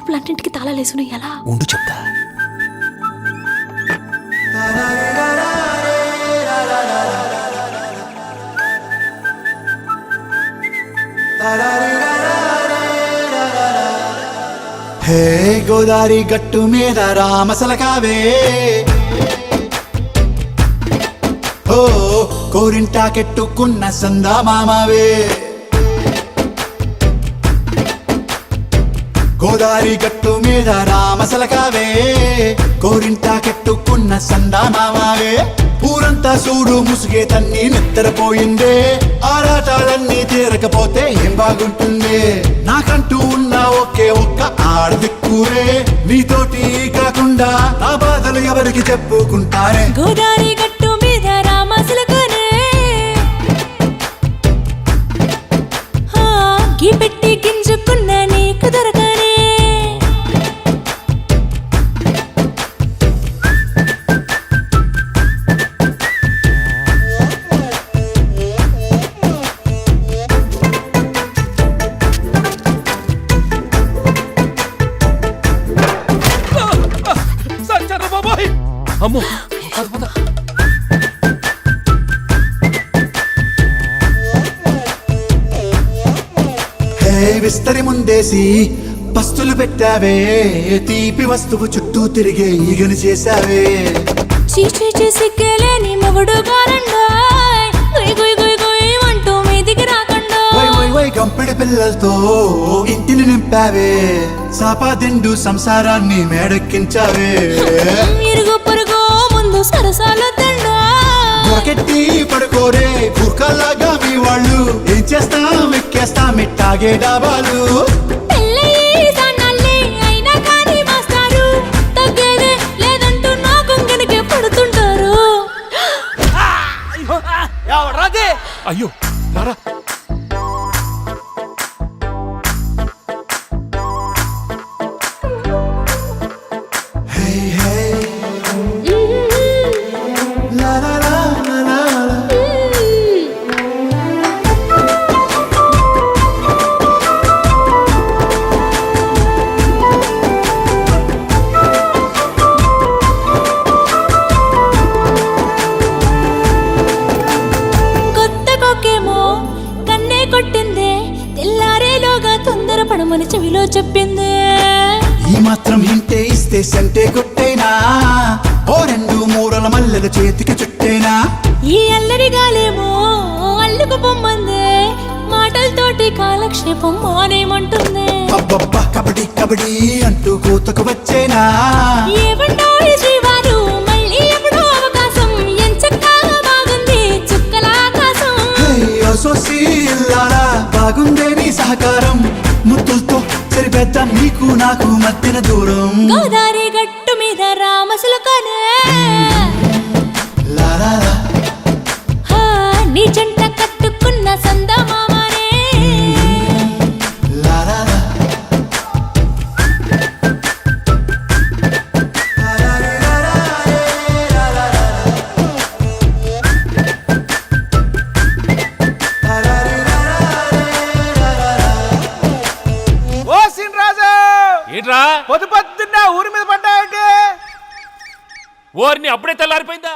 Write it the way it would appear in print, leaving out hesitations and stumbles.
తలుపులన్నింటికి తాళాలేసును ఎలా ఉండు చెప్తా. హే గోదారి గట్టు మీద రామసలకావే, ఓ కోరింటాకెట్టుకున్న సందా మామావే. గోదారి గట్టు మీద రామసలకావే, కోరింటాకెట్టుకున్న సందా మామావే. ఊరంతా చూడు ముసుగే తన్ని నిద్రపోయిందే, ఆరాటాలన్నీ తీరకపోతే ఏం బాగుంటుంది. నాకంటూ ఉన్న ఒకే ఒక్క ఆడదిక్కురే, నీతోటి కాకుండా నా బాధలు ఎవరికి చెప్పుకుంటారే. గోదారి గట్టు మీద రామసలకనే గీ పెట్టి గింజుకున్న నీకు దొరకనే. అమ్మో హే విస్తరి ముందేసి పస్తులు పెట్టావే, తీపి వస్తువు చుట్టూ తిరిగే ఈగను చేశావే. చీచీ చేసి కేలేని మొగుడు గారండాయ్, గుయ్ గుయ్ గుయ్ గుయ్ అంటూ మీదికి రాకండా. వై వై వై గంపెడి పిల్లలతో ఇంటిని నింపావే, సాపాదిండు సంసారాన్ని మేడెక్కించావే. ఇరుగు పొరుగు ముందు సరసాల తండా, దొరకెట్టి పడుకోరే కుర్కల్లాగా మీ వాళ్ళు. ఏం చేస్తాం ఎక్కేస్తాం ఇట్టాగే డాబాలు. పెళ్ళయి సన్నాళ్ళే అయినా కానీ మాస్తారు, తగ్గేదే లేదంటూ నా కొంగనికే పడుతుంటారు. అయ్యో రారా. హే హే లా లా లా లా లా లా. కొత్త కొక్కేమో కన్నే కొట్టిందే, తెల్లారేలోగా తొందరపడమని చెవిలో చెప్పిందే. ఈ మాత్రం హింటే ఇస్తే సంటే కొట్టేనా, ఓ రెండు మూరల మల్లెల చేతికి చుట్టేనా. ఈ అల్లరి గాలేమో అల్లుకు పొమ్మందే, మాటలతోటి కాలక్షేపం మానేమంటుంది. అబ్బబ్బా కబడ్డీ కబడ్డీ అంటూ కూతకు వచ్చేనా. ఏమంటారు శ్రీవారు మళ్ళీ ఎప్పుడో అవకాశం, ఎంచక్కా బాగుంది చుక్కల ఆకాశం. సోసి ఇల్లారా బాగుందే నీ సహకారం, ముద్దులతో సరిపెద్ద నీకు నాకు మధ్యన దూరం. గోదారి గట్టు మీద రామసులకనే లారారా నీ జంట కట్టుకున్న సందమామనే. లారారా ఓ సీన్ రాజు, ఏంట్రా పొద్దున్న ఊరి మీద పడ్డాయంటే ఓర్ని అప్పుడే తెల్లారిపోయిందా?